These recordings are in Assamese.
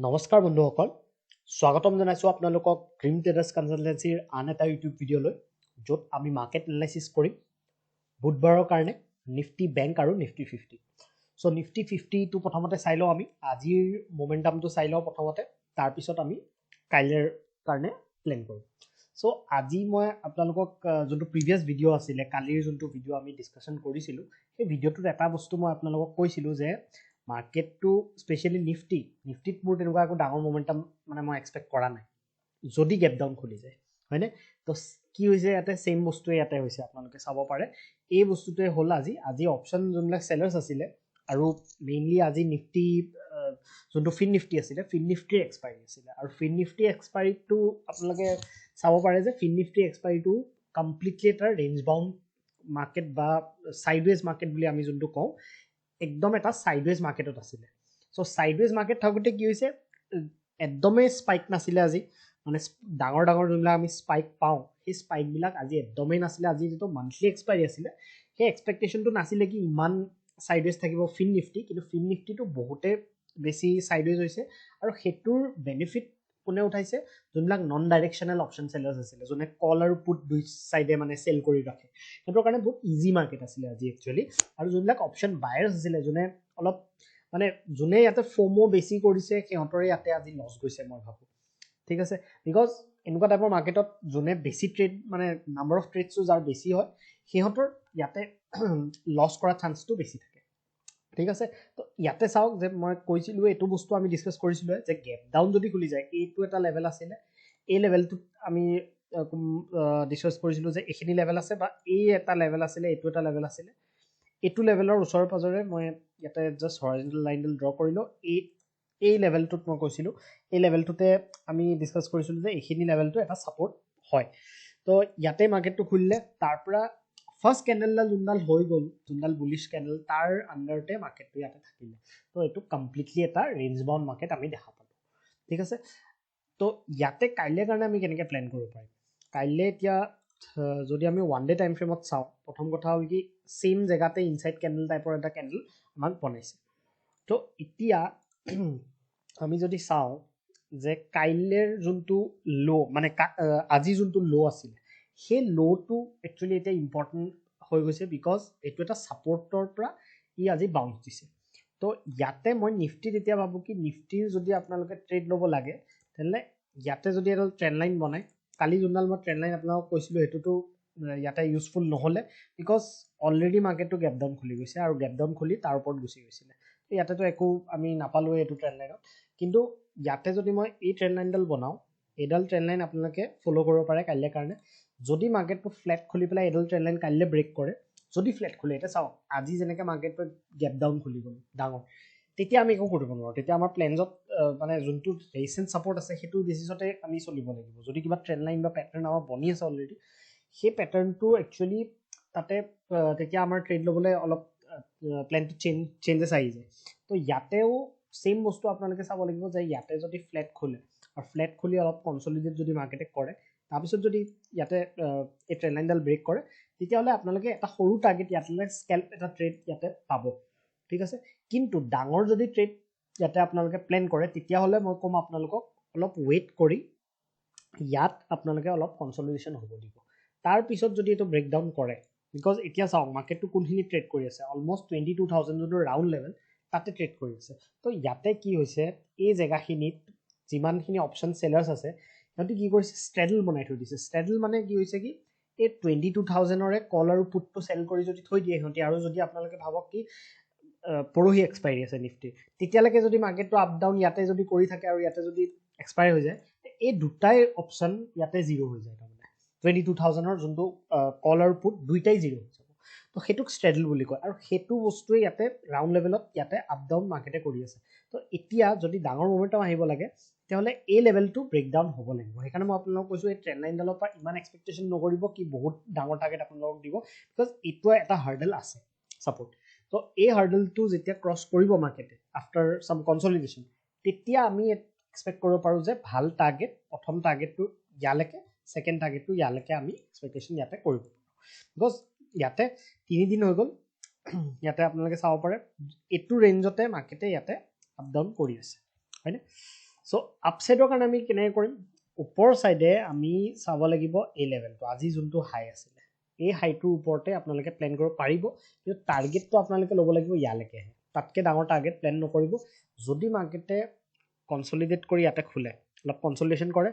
নমস্কাৰ বন্ধুসকল স্বাগতম জনাইছো আপোনালোকক ড্ৰিম ট্ৰেডাৰ্ছ কনসালটেন্সিৰ আন এটা ইউটিউব ভিডিঅ'লৈ য'ত আমি মাৰ্কেট এনালাইচিছ কৰিম বুধবাৰৰ কাৰণে নিফটি বেংক আৰু নিফটি 50 সো নিফটি 50 টো প্ৰথমতে চাই লওঁ আমি আজিৰ মোমেন্টামটো চাই লওঁ প্ৰথমতে তাৰ পিছত আমি কাইলৈৰ কাৰণে প্ল্যান কৰিম সো আজি মই আপোনালোকক যোনটো প্ৰিভিয়াছ ভিডিঅ' আছিলে কালিৰ যোনটো ভিডিঅ' আমি ডিসকাশন কৰিছিলো সেই ভিডিঅ'টোত এটা বস্তু মই আপোনালোকক কৈছিলো যে মাৰ্কেট টু স্পেশালি নিফটিত মোৰ তেনেকুৱা একো ডাঙৰ মোমেন্টাম মানে মই এক্সপেক্ট কৰা নাই যদি গ্যাপ ডাউন খুলি যায় হয়নে তো কি হৈছে ইয়াতে সেম বস্তুৱে ইয়াতে হৈছে আপোনালোকে চাব পাৰে এই বস্তুটোৱে হ'ল আজি অপচন যোনবিলাক সেলাৰ্স আছিলে আৰু মেইনলি আজি নিফটি যোনটো ফিন নিফটি আছিলে ফিন নিফটিৰ এক্সপায়াৰি আছিলে আৰু ফিন নিফটি এক্সপায়াৰিটো আপোনালোকে চাব পাৰে যে ফিন নিফটি এক্সপায়াৰিটো কমপ্লিটলি এটা ৰেঞ্জ বাউন্ড মাৰ্কেট বা সাইডৱেজ মাৰ্কেট বুলি আমি যোনটো কওঁ একদম এটা সাইডৱেজ মাৰ্কেটত আছিলে সো সাইডৱেজ মাৰ্কেট থাকোতে কি হৈছে একদমে স্পাইক নাছিলে আজি মানে ডাঙৰ যোনবিলাক আমি স্পাইক পাওঁ সেই স্পাইক বিলাক আজি একদমে নাছিলে আজি যেটো মান্থলি এক্সপায়াৰি আছিলে সেই এক্সপেক্টেশনটো নাছিলে কি ইমান সাইডৱেজ থাকিব ফিন নিফটি কিন্তু ফিন নিফটিটো বহুতে বেছি সাইডৱেজ হৈছে আৰু হেতুৰ বেনিফিট কোনে উঠাইছে যোনবিলাক নন ডাইৰেকশনাল অপচন সেলাৰ্স আছিলে যোনে কল আৰু পুট দুই সাইডে মানে সেল কৰি ৰাখে হেতুৰ কাৰণে বহুত ইজি মাৰ্কেট আছিলে আজি একচুয়ালি আৰু যোনবিলাক অপচন বায়াৰ্স আছিলে যোনে অলপ মানে যোনে ইয়াতে ফোমো বেছি কৰিছে সিহঁতৰে ইয়াতে আজি লছ গৈছে মই ভাবো ঠিক আছে বিকজ এনেকুৱা টাইপৰ মাৰ্কেটত যোনে বেছি ট্ৰেড মানে নাম্বাৰ অফ ট্ৰেডছো যাৰ বেছি হয় সিহঁতৰ ইয়াতে লছ কৰা চান্সটো বেছি থাকে ঠিক আছে তো ইয়াতে চাওক যে মই কৈছিলো এটো বস্তু আমি ডিসকাস কৰিছিলো যে গ্যাপ ডাউন যদি খুলি যায় এইটো এটা লেভেল আছিলে এই লেভেলটো আমি ডিসকাস কৰিছিলো যে এখিনি লেভেল আছে বা এই এটা লেভেল আছিলে এইটো এটা লেভেল আছিলে এইটো লেভেলৰ ওচৰৰ পাজৰে মই ইয়াতে জাস্ট হৰাইজন্টেল লাইনডাল ড্ৰ কৰিলো এই লেভেলটোত মই কৈছিলো এই লেভেলটোতে আমি ডিসকাস কৰিছিলো যে এখিনি লেভেলটো এটা সাপোৰ্ট হয় তো ইয়াতে মাৰ্কেটটো খুলিলে তাৰপৰা ফাৰ্স্ট ক্যান্ডেলডাল যোনডাল হৈ গল যোনডাল বুলিশ ক্যান্ডেল তাৰ আন্ডাৰতে মাৰ্কেটটো ইয়াতে থাকিলে তো এটো কমপ্লিটলি এটা ৰেঞ্জ বাউন্ড মাৰ্কেট আমি দেখা পালো ঠিক আছে তো ইয়াতে কাইলে কাৰণে আমি কেনেকৈ প্ল্যান কৰিব পাৰিম কাইলে এতিয়া যদি আমি ওয়ান ডে টাইম ফ্ৰেমত চাও প্ৰথম কথা হ'ল কি সেম জায়গাতে ইনসাইড ক্যান্ডেল টাইপৰ এটা ক্যান্ডেল আমাক বনাইছে তো এতিয়া আমি যদি চাও যে কাইলেৰ যোনটো লো মানে আজি যোনটো লো আছিল সেই লোটো একচুয়ালি এটা ইম্পৰ্টেন্ট হৈ গৈছে বিকজ এটো এটা সাপোৰ্টৰ পৰা ই আজি বাউন্স দিছে তো ইয়াতে মই নিফটিত এতিয়া ভাবো কি নিফটিৰ যদি আপোনালোকে ট্ৰেড ল'ব লাগে তেলে ইয়াতে যদি এটা ট্ৰেন্ড লাইন বনাই কালি যোনডাল মই ট্ৰেন্ড লাইন আপোনালোকক কৈছিলো হেতুটো ইয়াতে ইউজফুল নহলে বিকজ অলৰেডি মাৰ্কেটটো গ্যাপ ডাউন খুলি গৈছে আৰু গ্যাপ ডাউন খুলি তাৰ ওপৰত গুচি গৈছিলে ইয়াতে তো একো আমি নাপালো এটো ট্ৰেন্ড লাইনত কিন্তু ইয়াতে যদি মই এই ট্ৰেন্ড লাইনডাল বনাও এডাল ট্ৰেন্ড লাইন আপোনালোকে ফলো কৰিব পাৰে কাইলৈ কাৰণে যদি মাৰ্কেটটো ফ্ল্যাট খুলি পেলাই এডাল ট্ৰেন্ড লাইন কাইলৈ ব্ৰেক কৰে যদি ফ্ল্যাট খুলে এটা চাও আজি যেনেকৈ মাৰ্কেটটো গ্যাপ ডাউন খুলি গল ডাঙৰ তেতিয়া আমি একো কৰিব নোৱাৰো তেতিয়া আমাৰ প্লেনছত মানে যোনটো ৰেজিস্ট্যান্স সাপোৰ্ট আছে হেতু বেসিসতে আমি চলিব লাগিব যদি কিবা ট্ৰেন্ড লাইন বা প্যাটাৰ্ন আমাৰ বনি আছে অলৰেডি সেই প্যাটাৰ্নটো একচুয়ালি তাতে তেতিয়া আমাৰ ট্ৰেড লবলৈ অলপ প্ল্যানটো চেঞ্জেস আহি যায় তো ইয়াতেও সেম বস্তু আপোনালোকে চাব লাগিব যে ইয়াতে যদি ফ্ল্যাট খোলে আৰু ফ্ল্যাট খুলি অলপ কনসলিডেট যদি মাৰ্কেটে কৰে তাৰপিছত যদি ইয়াতে এই ট্ৰেন্ড লাইনডাল ব্ৰেক কৰে তেতিয়াহলে আপোনালোকে এটা সৰু টাৰ্গেট ইয়াতে স্কেলপ এটা ট্ৰেড ইয়াতে পাব ঠিক আছে কিন্তু ডাঙৰ যদি ট্ৰেড ইয়াতে আপোনালোকে প্ল্যান কৰে তেতিয়াহলে মই কম আপোনালোকক অলপ ওয়েট কৰি ইয়াত আপোনালোকে অলপ কনসলিডেশন হ'ব দিব তাৰ পিছত যদি এটো ব্ৰেকডাউন কৰে বিকজ এতিয়া চাওক মাৰ্কেটটো কোনখিনি ট্ৰেড কৰি আছে অলমোস্ট 22000 যোনটো ৰাউন্ড লেভেল তাতে ট্ৰেড কৰি আছে তো ইয়াতে কি হৈছে এই জায়গাখিনিত যিমানখিনি অপচন সেলাৰ্স আছে সিহঁতে কি কৰিছে স্ট্ৰেডল বনাই থৈ দিছে স্ট্ৰেডল মানে কি হৈছে কি এই 22000 ৰে কল আৰু পুটটো সেল কৰি যদি থৈ দিয়ে সিহঁতে আৰু যদি আপোনালোকে ভাবক কি পৰহি এক্সপায়াৰি আছে নিফটি তেতিয়ালৈকে যদি মাৰ্কেটটো আপ ডাউন ইয়াতে যদি কৰি থাকে আৰু ইয়াতে যদি এক্সপায়াৰ হৈ যায় এই দুটাই অপচন ইয়াতে জিৰো হৈ যায় তাৰমানে 22000 ৰ যোনটো কল আৰু পুট দুইটাই জিৰো হৈ যাব তো হেতুক স্ট্ৰেডল বুলি কয় আৰু হেতু বস্তুৱে ইয়াতে ৰাউন্ড লেভেলত ইয়াতে আপ ডাউন মাৰ্কেটে কৰি আছে তো এতিয়া যদি ডাঙৰ মোমেন্টাম আহিব লাগে তেহলে এই লেভেলটো ব্ৰেকডাউন হ'ব লাগিব সেইকাৰণে মই আপোনালোকক কৈছো এই ট্ৰেন্ড লাইনডালৰ পৰা ইমান এক্সপেক্টেশন নকৰিব কি বহুত ডাঙৰ টাৰ্গেট আপোনালোকক দিব বিকজ এটো এটা হাৰ্ডল আছে সাপোৰ্ট তো এই হাৰ্ডলটো যেতিয়া ক্ৰস কৰিব মাৰ্কেটে আফটাৰ সাম কনসলিডেশন তেতিয়া আমি এক্সপেক্ট কৰিব পাৰো যে ভাল টাৰ্গেট প্ৰথম টাৰ্গেটটো ইয়ালৈকে সেকেন্ড টাৰ্গেটটো ইয়ালৈকে আমি এক্সপেক্টেশন ইয়াতে কৰিব বিকজ ইয়াতে 3 দিন হৈ গল ইয়াতে আপোনালোকে চাব পাৰে এটো ৰেঞ্জতে মাৰ্কেটে ইয়াতে আপ ডাউন কৰি আছে হয়নে সো আপসাইডৰ কাৰণে আমি কেনেকৈ কৰিম ওপৰ সাইডে আমি চাব লাগিব এই লেভেলটো আজি যোনটো হাই আছিলে এই হাইটোৰ ওপৰতে আপোনালোকে প্ল্যান কৰিব পাৰিব কিন্তু টাৰ্গেটটো আপোনালোকে ল'ব লাগিব ইয়ালৈকে তাতকে ডাঙৰ টাৰ্গেট প্ল্যান নকৰিব যদি মাৰ্কেটে কনসলিডেট কৰি ইয়াতে খুলে অলপ কনসলিডেশন কৰে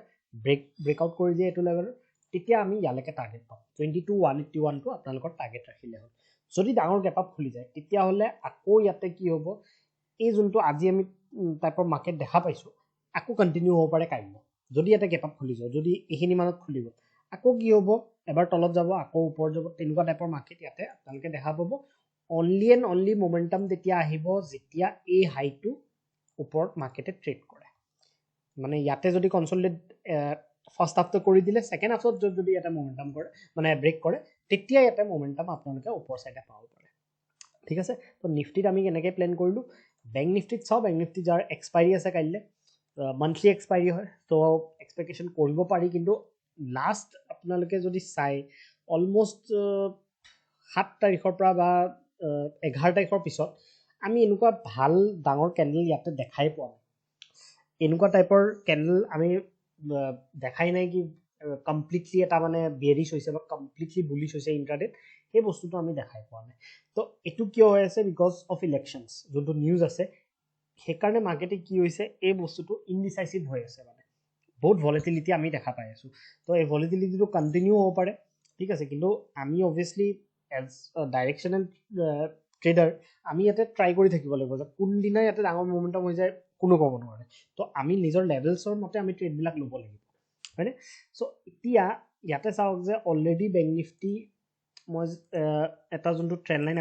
ব্ৰেকআউট কৰি দিয়ে এইটো লেভেলৰ তেতিয়া আমি ইয়ালৈকে টাৰ্গেট পাম 22181 টো আপোনালোকৰ টাৰ্গেট ৰাখিলে হ'ল যদি ডাঙৰ গ্যাপ আপ খুলি যায় তেতিয়া হলে আকৌ ইয়াতে কি হ'ব এই যোনটো আজি আমি টাইপৰ মাৰ্কেট দেখা পাইছো আকৌ কন্টিনিউ হ'ব পাৰে কাইলৈ যদি ইয়াতে গ্যাপ আপ খুলি যায় যদি এইখিনি মানত খুলিব আকৌ কি হ'ব এবাৰ তলত যাব আকৌ ওপৰ যাব তেনেকুৱা টাইপৰ মাৰ্কেট ইয়াতে আপোনালোকে দেখা পাব অনলি এণ্ড অনলি মোমেন্টাম তেতিয়া আহিব যেতিয়া এই হাইটো ওপৰত মাৰ্কেটে ট্ৰেড কৰে মানে ইয়াতে যদি কনসলিডেট ফাৰ্স্ট হাফটো কৰি দিলে সেকেন্ড হাফত যদি এটা মোমেন্টাম কৰে মানে ব্ৰেক কৰে তেতিয়া ইয়াতে মোমেন্টাম আপোনালোকে ওপৰ সাইডে পাব পাৰে ঠিক আছে তো নিফটিত আমি কেনেকৈ প্ল্যান কৰিলো ব্যাংক নিফটিত চাও ব্যাংক নিফটি যাৰ এক্সপায়াৰি আছে কাইলে মান্থলি এক্সপায়াৰি হয় তো এক্সপেক্টেশন কৰিব পাৰি কিন্তু লাষ্ট আপোনালোকে যদি চাই অলমোস্ট 7 তাৰিখৰ পৰা বা 11 তাৰিখৰ পিছত আমি এনেকুৱা ভাল ডাঙৰ ক্যান্ডেল ইয়াতে দেখাই পোৱা নাই এনেকুৱা টাইপৰ ক্যান্ডেল আমি দেখাই নাই কি কমপ্লিটলি এটা মানে বেৰিশ হৈছে বা কমপ্লিটলি বুলিশ হৈছে ইন্ট্ৰাডেত এই বস্তুটো আমি দেখাই পোৱা নাই তো এটো কিয় হৈ আছে বিকজ অফ ইলেকশনস যোনটো নিউজ আছে সেইকাৰণে মাৰ্কেটে কি হৈছে এই বস্তুটো ইনডিসাইসিভ হৈ আছে মানে বহুত ভলাটিলিটি আমি দেখা পাই আছো তো এই ভলাটিলিটিটো কন্টিনিউ হ'ব পাৰে ঠিক আছে কিন্তু আমি অবভিয়াসলি এজ ডাইৰেকশনাল ট্ৰেডাৰ আমি ইয়াতে ট্ৰাই কৰি থাকিব লাগিব যে কোন দিনা ইয়াতে ডাঙৰ মোমেন্টাম হৈ যায় কোনো ক'ব নোৱাৰে তো আমি নিজৰ লেভেলছৰ মতে আমি ট্ৰেড বিলাক ল'ব লাগিব হয়নে সো এতিয়া ইয়াতে চাওক যে অলৰেডি ব্যাংক নিফটি মই এটা যোনটো ট্ৰেন্ড লাইন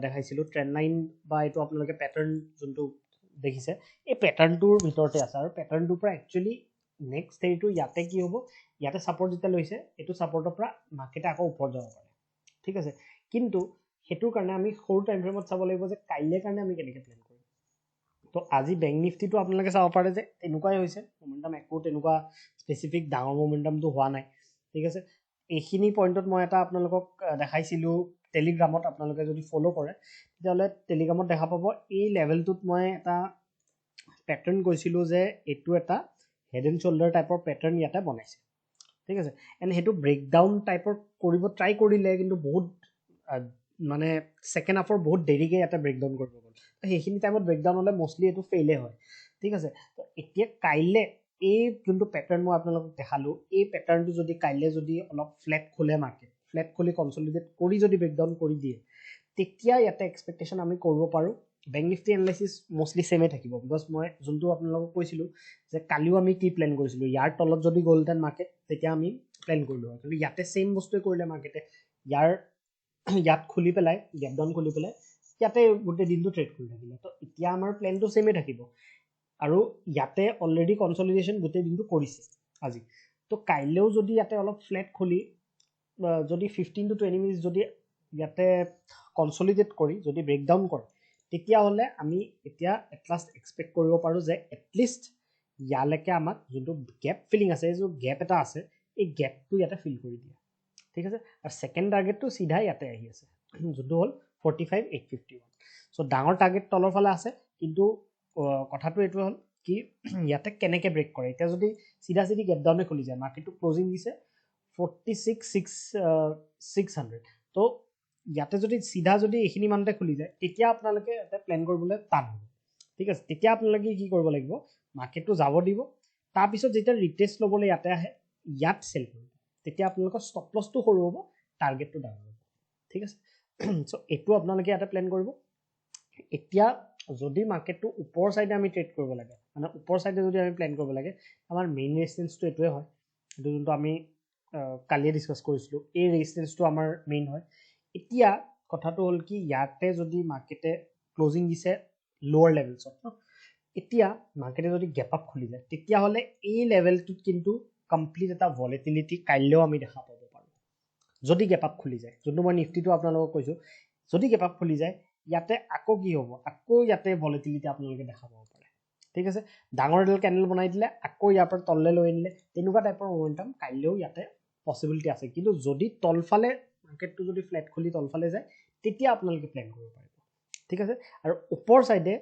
দেখাইছিলো ট্ৰেন্ড লাইন বা এইটো আপোনালোকে প্যাটাৰ্ন যোনটো দেখিছে এই প্যাটাৰ্নটোৰ ভিতৰতে আছে আৰু প্যাটাৰ্নটোৰ পৰা একচুয়ালি নেক্সট হেৰিটো ইয়াতে কি হ'ব ইয়াতে সাপোৰ্ট যেতিয়া লৈছে এইটো সাপোৰ্টৰ পৰা মাৰ্কেটে আকৌ ওপৰত যাব পাৰে ঠিক আছে কিন্তু হেতুৰ কাৰণে আমি সৰু টাইম ফ্ৰেমত চাব লাগিব যে কাইলে কাৰণে আমি কেনেকৈ প্ল্যান কৰিম তো আজি ব্যাংক নিফটিটো আপোনালোকে চাব পাৰে যে এনেকুৱাই হৈছে মোমেন্টাম একো তেনেকুৱা স্পেসিফিক ডাঙৰ মোমেন্টামটো হোৱা নাই ঠিক আছে এইখিনি পইণ্টত মই এটা আপোনালোকক দেখাইছিলো টেলিগ্ৰামত আপোনালোকে যদি ফলো কৰে তেতিয়াহ'লে টেলিগ্ৰামত দেখা পাব এই লেভেলটোত মই এটা প্যাটাৰ্ন কৈছিলো যে এইটো এটা হেড এণ্ড শোল্ডাৰ টাইপৰ প্যাটাৰ্ন ইয়াতে বনাইছে ঠিক আছে এণ্ড হেতু ব্ৰেকডাউন টাইপৰ কৰিব ট্ৰাই কৰিলে কিন্তু বহুত মানে সেকেন্ড হাফৰ বহুত দেৰিকে ইয়াতে ব্ৰেকডাউন কৰিব গ'ল সেইখিনি টাইমত ব্ৰেকডাউন হলে মোস্টলি এটো ফেইলে হয় ঠিক আছে তো এতিয়া কাইলে এই যোনটো প্যাটাৰ্ন মই আপোনালোকক দেখালো এই প্যাটাৰ্নটো যদি কাইলে যদি অলপ ফ্ল্যাট খোলে মাৰ্কেট ফ্ল্যাট খুলি কনসলিডেট কৰি যদি ব্ৰেকডাউন কৰি দিয়ে তেতিয়া ইয়াতে এক্সপেক্টেশন আমি কৰিব পাৰো ব্যাংক নিফটি এনালাইসিস মোস্টলি সেমে থাকিব বিকজ মই যোনটো আপোনালোকক কৈছিলো যে কালিও আমি কি প্ল্যান কৰিছিলো ইয়াৰ তলত যদি গোল্ডেন মাৰ্কেট তেতিয়া আমি প্ল্যান কৰিলো কিন্তু ইয়াতে সেম বস্তুৱে কৰিলে মাৰ্কেটে ইয়াত খুলি পেলাই গ্যাপ ডাউন খুলি পেলাই ইয়াতে গোটেই দিনটো ট্ৰেড কৰি থাকিলে তো এতিয়া আমাৰ প্ল্যানটো সেমে থাকিব আৰু ইয়াতে অলৰেডি কনসলিডেশন গোটেই দিনটো কৰিছে আজি তো কাইলেও যদি ইয়াতে অলপ ফ্ল্যাট খুলি যদি 15 to 20 মিনিট যদি ইয়াতে কনসলিডেট কৰি যদি ব্ৰেকডাউন কৰে তেতিয়া হলে আমি এতিয়া এটলাস্ট এক্সপেক্ট কৰিব পাৰো যে এটলিস্ট ইয়ালৈকে আমাক যোনটো গ্যাপ ফিলিং আছে যে গ্যাপ এটা আছে এই গ্যাপটো ইয়াতে ফিল কৰি দিয়ে ঠিক আছে আৰু সেকেন্ড টাৰ্গেটটো সিধা ইয়াতে আহি আছে যোনটো হল 45851 সো ডাঙৰ টাৰ্গেট তলৰ ফালে আছে কিন্তু কথাটো এটো হল কি ইয়াতে কেনেকে ব্ৰেক কৰে এটা যদি সিধা সিধি গ্যাপ ডাউনে খুলি যায় মাৰ্কেটটো ক্লোজিং দিছে 46600 তো ইয়াতে যদি সিধা যদি এইখিনি মানতে খুলি যায় তেতিয়া আপোনালোকে এটা প্ল্যান কৰিবলৈ টান হ'ব ঠিক আছে তেতিয়া আপোনালোকে কি কৰিব লাগিব মাৰ্কেটটো যাব দিব তাৰ পিছত যেতিয়া ৰিটেষ্ট লবলৈ ইয়াতে আহে ইয়াত সেল কৰিব তেতিয়া আপোনালোকৰ ষ্টপ লছটো সৰু হ'ব টাৰ্গেটটো ডাঙৰ হ'ব ঠিক আছে সো এটো আপোনালোকে ইয়াতে প্ল্যান কৰিব এতিয়া যদি মাৰ্কেটটো ওপৰ সাইডে আমি ট্ৰেড কৰিব লাগে মানে ওপৰ সাইডে যদি আমি প্ল্যান কৰিব লাগে আমাৰ মেইন ৰেজিস্ট্যান্সটো এটোৱে হয় এটো যোনটো আমি কালিয়ে ডিসকাস কৰিছিলো এই ৰেজিস্ট্যান্সটো আমাৰ মেইন হয় এতিয়া কথাটো হল কি ইয়াতে যদি মাৰ্কেটে ক্লোজিং দিছে লোৱাৰ লেভেলছত এতিয়া মাৰ্কেটে যদি গ্যাপ আপ খুলি যায় তেতিয়া হলে এই লেভেলটোত কিন্তু কমপ্লিট এটা ভলাটিলিটি কাইলেও আমি দেখা পাব পাৰো যদি গ্যাপ আপ খুলি যায় যোনটো মই নিফটিটো আপোনালোকক কৈছো যদি গ্যাপ আপ খুলি যায় ইয়াতে আকৌ কি হ'ব আকৌ ইয়াতে ভলাটিলিটি আপোনালোকে দেখা পাব পাৰে ঠিক আছে ডাঙৰ এডাল ক্যান্ডেল বনাই দিলে আকৌ ইয়াৰ পৰা তললে লৈ আনিলে তেনেকুৱা টাইপৰ মোমেন্টাম কাইলেও ইয়াতে পসিবিলিটি আছে কিন্তু যদি তলফালে মাৰ্কেটটো যদি ফ্ল্যাট খুলি তলফালে যায় তেতিয়া আপোনালোকে প্ল্যান কৰিব পাৰিব ঠিক আছে আৰু ওপৰ সাইডে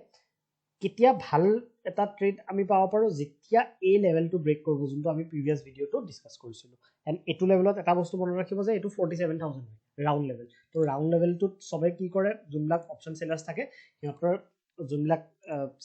কেতিয়া ভাল এটা ট্ৰেড আমি পাব পাৰোঁ যেতিয়া এই লেভেলটো ব্ৰেক কৰিব যোনটো আমি প্ৰিভিয়াছ ভিডিঅ'টো ডিছকাছ কৰিছিলোঁ এণ্ড এইটো লেভেলত এটা বস্তু মনত ৰাখিব যে এইটো 47,000 হয় ৰাউণ্ড লেভেল তো ৰাউণ্ড লেভেলটোত চবে কি কৰে যোনবিলাক অপশ্যন চেলাৰ্ছ থাকে সিহঁতৰ যোনবিলাক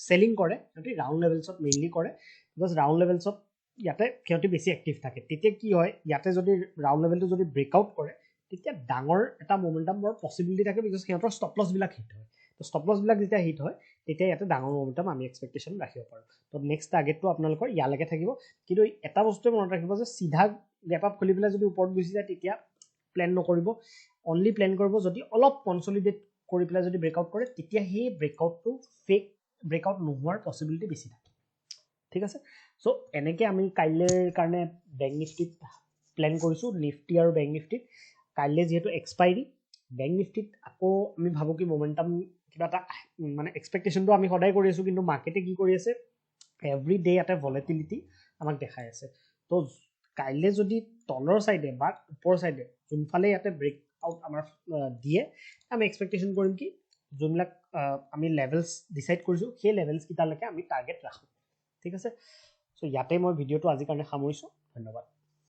চেলিং কৰে সিহঁতি ৰাউণ্ড লেভেলছত মেইনলি কৰে বিকজ ৰাউণ্ড লেভেলছত ইয়াতে সিহঁতি বেছি এক্টিভ থাকে তেতিয়া কি হয় ইয়াতে যদি ৰাউণ্ড লেভেলটো যদি ব্ৰেকআউট কৰে তেতিয়া ডাঙৰ এটা মোমেণ্টাম বৰ পচিবিলিটি থাকে বিকজ সিহঁতৰ ষ্টপ লছবিলাক হিট হয় তো ষ্টপ লছবিলাক যেতিয়া হিট হয় তেতিয়া ইয়াতে ডাঙৰ মোমেণ্টাম আমি এক্সপেক্টেশ্যন ৰাখিব পাৰোঁ তো নেক্সট টাৰ্গেটটো আপোনালোকৰ ইয়ালৈকে থাকিব কিন্তু এটা বস্তুৱে মনত ৰাখিব যে চিধা গেপ আপ খুলি পেলাই যদি ওপৰত গুচি যায় তেতিয়া প্লেন নকৰিব অনলি প্লেন কৰিব যদি অলপ কনচলিডেট কৰি পেলাই যদি ব্ৰেকআউট কৰে তেতিয়া সেই ব্ৰেকআউটটো ফেক ব্ৰেকআউট নোহোৱাৰ পচিবিলিটি বেছি থাকে ঠিক আছে চ' এনেকৈ আমি কাইলৈৰ কাৰণে বেংক নিফটিত প্লেন কৰিছোঁ নিফটি আৰু বেংক নিফটিত কাইলৈ যিহেতু এক্সপাইৰী বেংক নিফটিত আকৌ আমি ভাবোঁ কি মোমেণ্টাম কিবা এটা মানে এক্সপেক্টেশ্যনটো আমি সদায় কৰি আছোঁ কিন্তু মাৰ্কেটে কি কৰি আছে এভৰি ডে ইয়াতে ভলেটিলিটি আমাক দেখাই আছে তো কাইলৈ যদি তলৰ ছাইডে বা ওপৰ ছাইডে যোনফালে ইয়াতে ব্ৰেকআউট আমাৰ দিয়ে আমি এক্সপেক্টেশ্যন কৰিম কি যোনবিলাক আমি লেভেলছ ডিচাইড কৰিছোঁ সেই লেভেলছকেইটালৈকে আমি টাৰ্গেট ৰাখোঁ ঠিক আছে চ' ইয়াতে মই ভিডিঅ'টো আজিৰ কাৰণে সামৰিছোঁ ধন্যবাদ